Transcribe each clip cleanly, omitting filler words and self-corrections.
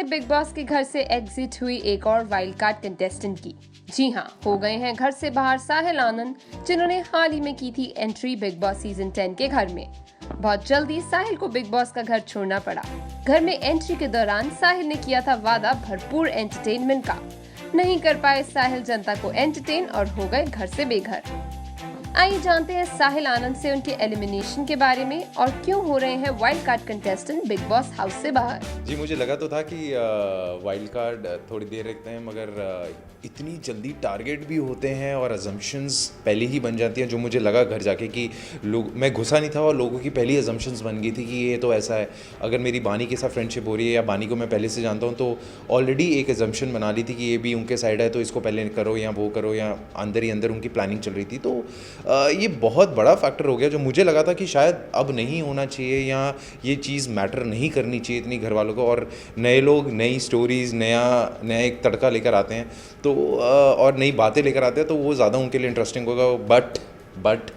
से big boss के घर से एग्जिट हुई एक और वाइल्ड कार्ड कंटेस्टेंट की। जी हाँ, हो गए हैं घर से बाहर साहिल आनंद, जिन्होंने हाल ही में की थी एंट्री बिग बॉस सीजन 10 के घर में। बहुत जल्दी साहिल को बिग बॉस का घर छोड़ना पड़ा। घर में एंट्री के दौरान साहिल ने किया था वादा भरपूर एंटरटेनमेंट का। नहीं कर पाए साहिल जनता को एंटरटेन और हो गए घर से बेघर। आइए जानते हैं साहिल आनंद से उनके एलिमिनेशन के बारे में और क्यों हो रहे हैं wild card contestant big boss house से बाहर। जी, मुझे लगा तो था कि वाइल्ड कार्ड थोड़ी देर रखते हैं, मगर इतनी जल्दी टारगेट भी होते हैं और अजम्पशंस पहले ही बन जाती हैं। जो मुझे लगा घर जाके कि लोग, मैं घुसा नहीं था और लोगों की पहली अजम्पशंस बन गई थी कि ये तो ऐसा है। अगर मेरी बानी के साथ फ्रेंडशिप हो रही है या बानी को मैं पहले से जानता हूँ तो ऑलरेडी एक अजम्पशन बना ली थी कि ये भी उनके साइड है तो इसको पहले करो या वो करो, या अंदर ही अंदर उनकी प्लानिंग चल रही थी। तो ये बहुत बड़ा फैक्टर हो गया। जो मुझे लगा था कि शायद अब नहीं होना चाहिए या ये चीज़ मैटर नहीं करनी चाहिए इतनी घर वालों को, और नए लोग नई स्टोरीज़ नया एक तड़का लेकर आते हैं तो और नई बातें लेकर आते हैं तो वो ज़्यादा उनके लिए इंटरेस्टिंग होगा। बट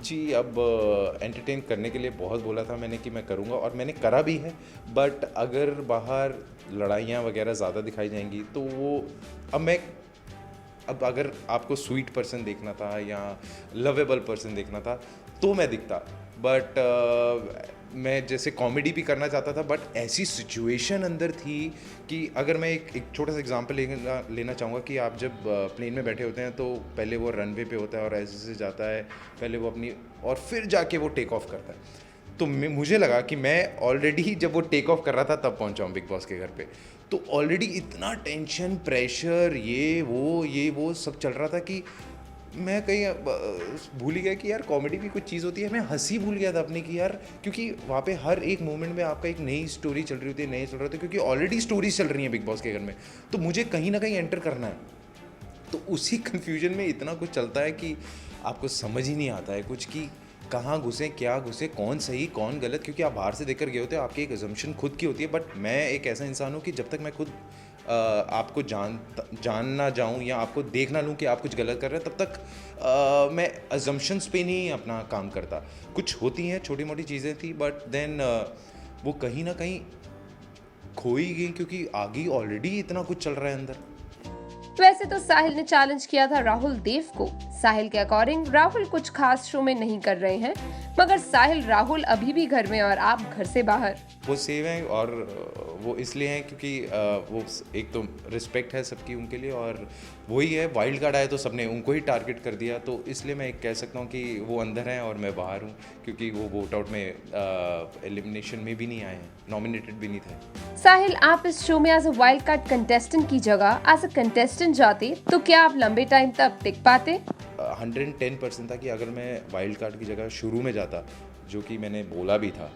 जी, अब एंटरटेन करने के लिए बहुत बोला था मैंने कि मैं करूँगा और मैंने करा भी है। बट अगर बाहर लड़ाइयाँ वगैरह ज़्यादा दिखाई जाएंगी तो वो अब अगर आपको स्वीट पर्सन देखना था या लवेबल पर्सन देखना था तो मैं दिखता। बट मैं जैसे कॉमेडी भी करना चाहता था, बट ऐसी सिचुएशन अंदर थी कि अगर मैं एक छोटा सा एग्जांपल लेना चाहूँगा कि आप जब प्लेन में बैठे होते हैं तो पहले वो रनवे पे होता है और ऐसे से जाता है, पहले वो अपनी और फिर जाके वो टेक ऑफ करता है। तो मुझे लगा कि मैं ऑलरेडी जब वो टेक ऑफ कर रहा था तब पहुंचा हूँ बिग बॉस के घर पे, तो ऑलरेडी इतना टेंशन, प्रेशर, ये वो सब चल रहा था कि मैं कहीं भूल ही गया कि यार कॉमेडी भी कुछ चीज़ होती है। मैं हंसी भूल गया था अपनी कि यार, क्योंकि वहाँ पे हर एक मोमेंट में आपका एक नई स्टोरी चल रही होती है, नई चल रहा होता है, क्योंकि ऑलरेडी स्टोरीज चल रही हैं बिग बॉस के घर में, तो मुझे कहीं ना कहीं एंटर करना है। तो उसी कन्फ्यूजन में इतना कुछ चलता है कि आपको समझ ही नहीं आता है कुछ कि कहाँ घुसे, क्या घुसे, कौन सही कौन गलत, क्योंकि आप बाहर से देखकर गए होते हो, आपकी एक अजम्पशन खुद की होती है। बट मैं एक ऐसा इंसान हूँ कि जब तक मैं खुद आपको जान ना जाऊँ या आपको देख ना लूँ कि आप कुछ गलत कर रहे हैं, तब तक मैं अजम्पशंस पे नहीं अपना काम करता। कुछ होती हैं छोटी मोटी चीज़ें थी, बट देन वो कहीं ना कहीं खो ही गई क्योंकि आगे ऑलरेडी इतना कुछ चल रहा है अंदर। वैसे तो साहिल ने चैलेंज किया था राहुल देव को। साहिल के अकॉर्डिंग राहुल कुछ खास शो में नहीं कर रहे हैं, मगर साहिल राहुल अभी भी घर में और आप घर से बाहर। वो सेव हैं और वो इसलिए हैं क्योंकि वो एक तो रिस्पेक्ट है सबकी उनके लिए, और वही है वाइल्ड कार्ड आया तो सबने उनको ही टारगेट कर दिया, तो इसलिए मैं कह सकता हूँ कि वो अंदर हैं और मैं बाहर हूँ, क्योंकि वो वोट आउट में एलिमिनेशन में भी नहीं आए हैं, नॉमिनेटेड भी नहीं थे। साहिल, आप इस शो में as a wild card contestant की जगह एज अ कंटेस्टेंट जाते तो क्या आप लंबे टाइम तक टिक पाते? 110% था कि अगर मैं वाइल्ड कार्ड की जगह शुरू में जाता, जो कि मैंने बोला भी था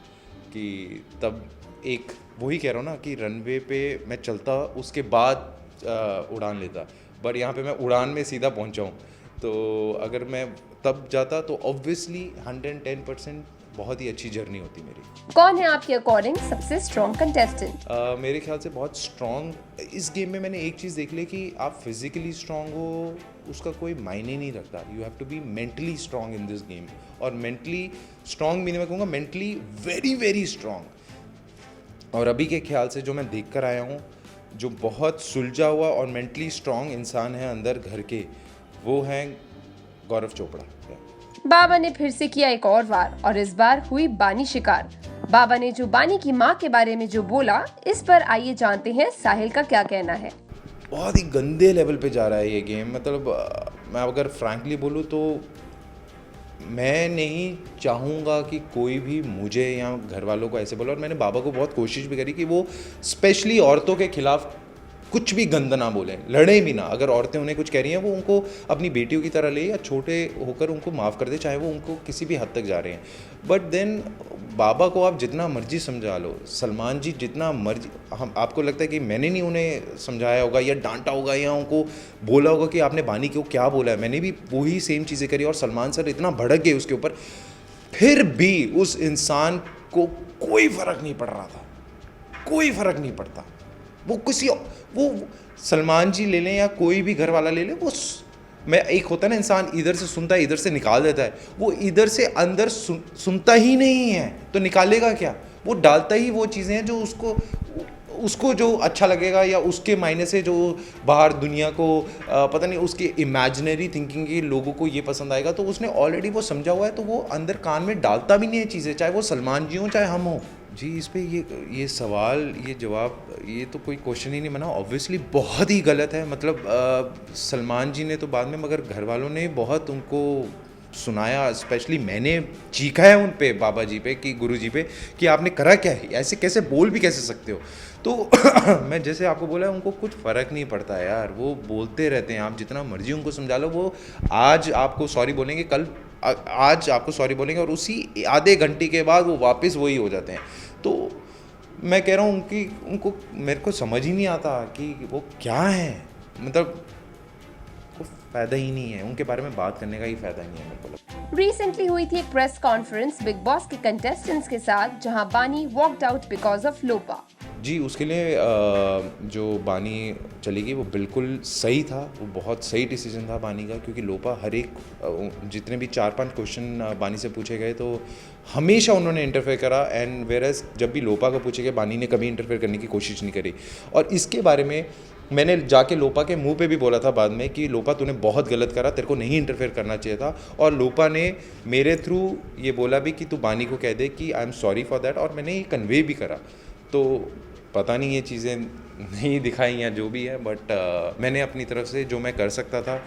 कि तब एक वही कह रहा हूँ ना कि रनवे पे मैं चलता उसके बाद उड़ान लेता, बट यहाँ पे मैं उड़ान में सीधा पहुँचा हूँ। तो अगर मैं तब जाता तो ऑब्वियसली 110% बहुत ही अच्छी जर्नी होती मेरी। कौन है आपके अकॉर्डिंग सबसे स्ट्रॉन्ग कंटेस्टेंट? मेरे ख्याल से बहुत स्ट्रॉन्ग इस गेम में मैंने एक चीज़ देख ली कि आप फिजिकली स्ट्रॉन्ग हो उसका कोई मायने नहीं रखता। You have to be mentally strong in this game, और मेंटली स्ट्रॉन्ग भी नहीं, मैं कहूँगा मेंटली वेरी वेरी स्ट्रॉन्ग। और अभी के ख्याल से जो मैं देख कर आया हूँ, जो बहुत सुलझा हुआ और मेंटली स्ट्रॉन्ग इंसान है अंदर घर के, वो हैं गौरव चोपड़ा। बाबा ने फिर से किया एक और वार, और इस बार हुई बानी शिकार। बाबा ने जो बानी की मां के बारे में जो बोला, इस पर आइए जानते हैं साहिल का क्या कहना है। बहुत ही गंदे लेवल पे जा रहा है ये गेम। मतलब मैं अगर फ्रैंकली बोलूँ तो मैं नहीं चाहूँगा कि कोई भी मुझे या घर वालों को ऐसे बोला, और मैंने बाबा को बहुत कोशिश भी करी कि वो स्पेशली औरतों के खिलाफ कुछ भी गंद ना बोलें, लड़े भी ना। अगर औरतें उन्हें कुछ कह रही हैं वो उनको अपनी बेटियों की तरह ले, या छोटे होकर उनको माफ़ कर दे, चाहे वो उनको किसी भी हद तक जा रहे हैं। बट देन बाबा को आप जितना मर्जी समझा लो, सलमान जी जितना मर्जी, हम आपको लगता है कि मैंने नहीं उन्हें समझाया होगा या डांटा होगा या उनको बोला होगा कि आपने बानी को क्या बोला है, मैंने भी वही सेम चीज़ें करी, और सलमान सर इतना भड़क गए उसके ऊपर, फिर भी उस इंसान को कोई फ़र्क नहीं पड़ रहा था, कोई फ़र्क नहीं पड़ता। वो सलमान जी ले लें या कोई भी घर वाला ले ले, वो मैं एक होता है ना इंसान इधर से सुनता है इधर से निकाल देता है, वो इधर से अंदर सुनता ही नहीं है तो निकालेगा क्या? वो डालता ही वो चीज़ें हैं जो उसको उसको जो अच्छा लगेगा या उसके मायने से जो बाहर दुनिया को पता नहीं उसकी इमेजिनरी थिंकिंग के लोगों को ये पसंद आएगा, तो उसने ऑलरेडी वो समझा हुआ है, तो वो अंदर कान में डालता भी नहीं है चीज़ें, चाहे वो सलमान जी हों चाहे हम हों। जी, इस पे ये सवाल, ये जवाब, ये तो कोई क्वेश्चन ही नहीं बना। ऑब्वियसली बहुत ही गलत है। मतलब सलमान जी ने तो बाद में, मगर घर वालों ने बहुत उनको सुनाया, स्पेशली मैंने चीखा है उन पे, बाबा जी पे, कि गुरु जी पे, कि आपने करा क्या है, ऐसे कैसे बोल भी कैसे सकते हो। तो मैं जैसे आपको बोला, उनको कुछ फ़र्क नहीं पड़ता है यार, वो बोलते रहते हैं, आप जितना मर्जी उनको समझा लो, वो आज आपको सॉरी बोलेंगे, कल आज आपको सॉरी बोलेंगे, और उसी आधे घंटे के बाद वो वापस वही हो जाते हैं। तो मैं कह रहा हूँ कि उनको, मेरे को समझ ही नहीं आता कि वो क्या है, मतलब को फ़ायदा ही नहीं है, उनके बारे में बात करने का ही फ़ायदा नहीं है मेरे को लगता। रिसेंटली हुई थी एक प्रेस कॉन्फ्रेंस बिग बॉस के कंटेस्टेंट्स के साथ, जहां बानी वॉकड आउट बिकॉज ऑफ लोपा। जी, उसके लिए जो बानी चली गई वो बिल्कुल सही था, वो बहुत सही डिसीजन था बानी का, क्योंकि लोपा हर एक जितने भी 4-5 क्वेश्चन बानी से पूछे गए तो हमेशा उन्होंने इंटरफेयर करा, एंड वेरएस जब भी लोपा को पूछे गए, बानी ने कभी इंटरफेयर करने की कोशिश नहीं करी। और इसके बारे में मैंने जाके लोपा के मुंह पे भी बोला था बाद में कि लोपा तूने बहुत गलत करा, तेरे को नहीं इंटरफेयर करना चाहिए था। और लोपा ने मेरे थ्रू ये बोला भी कि तू बानी को कह दे कि आई एम सॉरी फॉर दैट, और मैंने ये कन्वे भी करा। तो पता नहीं ये चीज़ें नहीं दिखाई या जो भी है, बट मैंने अपनी तरफ से जो मैं कर सकता था,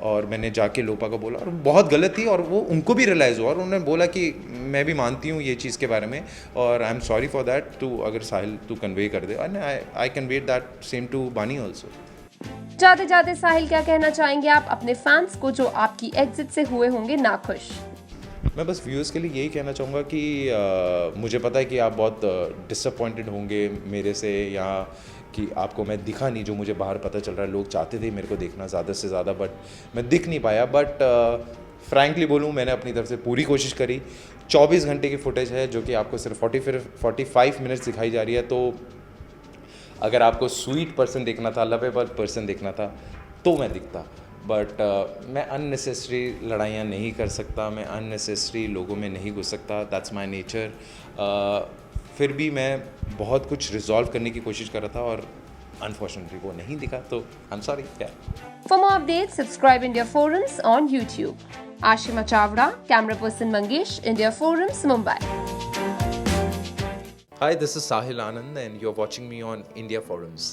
और मैंने जाके लोपा को बोला, और बहुत गलत थी, और वो उनको भी रियलाइज़ हुआ, और उन्होंने बोला कि मैं भी मानती हूँ ये चीज़ के बारे में, और I am sorry for that, तू अगर साहिल तू कन्वे कर दे, and I conveyed that same to Bani also. जाते जाते साहिल, क्या कहना चाहेंगे आप अपने फैंस को जो आपकी एग्जिट से हुए होंगे नाखुश? मैं बस व्यूअर्स के लिए यही कहना चाहूँगा कि मुझे पता है कि आप बहुत डिसअपॉइंटेड होंगे मेरे से, या कि आपको मैं दिखा नहीं, जो मुझे बाहर पता चल रहा है। लोग चाहते थे मेरे को देखना ज़्यादा से ज़्यादा, बट मैं दिख नहीं पाया। बट फ्रैंकली बोलूँ, मैंने अपनी तरफ से पूरी कोशिश करी। 24 घंटे की फुटेज है जो कि आपको सिर्फ 45 मिनट्स दिखाई जा रही है। तो अगर आपको स्वीट पर्सन देखना था, लवेबल पर्सन देखना था, तो मैं दिखता। बट मैं अननेसेसरी लड़ाइयाँ नहीं कर सकता, मैं अननेसेसरी लोगों में नहीं घुस सकता, दैट्स माय नेचर। फिर भी मैं बहुत कुछ रिजॉल्व करने की कोशिश कर रहा था, और अनफॉर्चुनेटली वो नहीं दिखा, तो आई am sorry. For more updates, subscribe India Forums on YouTube. Ashima Chavda, camera person Mangesh, India Forums, Mumbai. Hi, this is Sahil Anand and you're watching me on India Forums.